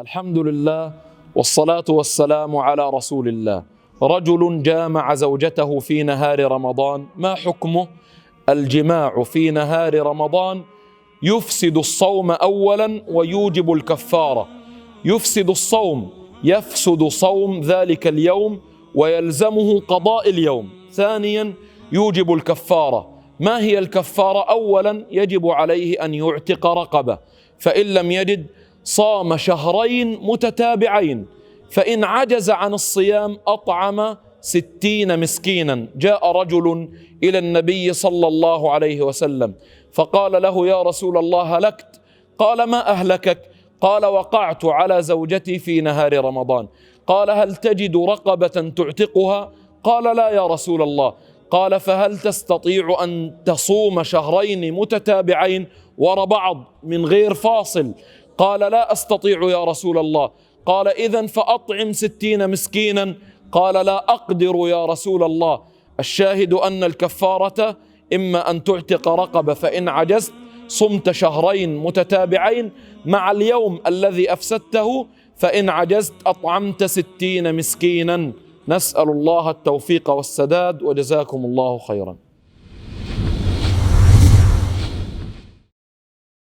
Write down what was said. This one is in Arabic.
الحمد لله والصلاة والسلام على رسول الله. رجل جامع زوجته في نهار رمضان، ما حكمه؟ الجماع في نهار رمضان يفسد الصوم أولا ويوجب الكفارة. يفسد الصوم، يفسد صوم ذلك اليوم ويلزمه قضاء اليوم. ثانيا يوجب الكفارة. ما هي الكفارة؟ أولا يجب عليه أن يعتق رقبة، فإن لم يجد صام شهرين متتابعين، فإن عجز عن الصيام أطعم 60 مسكينا. جاء رجل إلى النبي صلى الله عليه وسلم فقال له: يا رسول الله هلكت. قال: ما أهلكك؟ قال: وقعت على زوجتي في نهار رمضان. قال: هل تجد رقبة تعتقها؟ قال: لا يا رسول الله. قال: فهل تستطيع أن تصوم شهرين متتابعين وراء بعض من غير فاصل؟ قال: لا أستطيع يا رسول الله. قال: إذن فأطعم 60 مسكينا. قال: لا أقدر يا رسول الله. الشاهد أن الكفارة إما أن تعتق رقبة، فإن عجزت صمت شهرين متتابعين مع اليوم الذي أفسدته، فإن عجزت أطعمت 60 مسكينا. نسأل الله التوفيق والسداد، وجزاكم الله خيرا.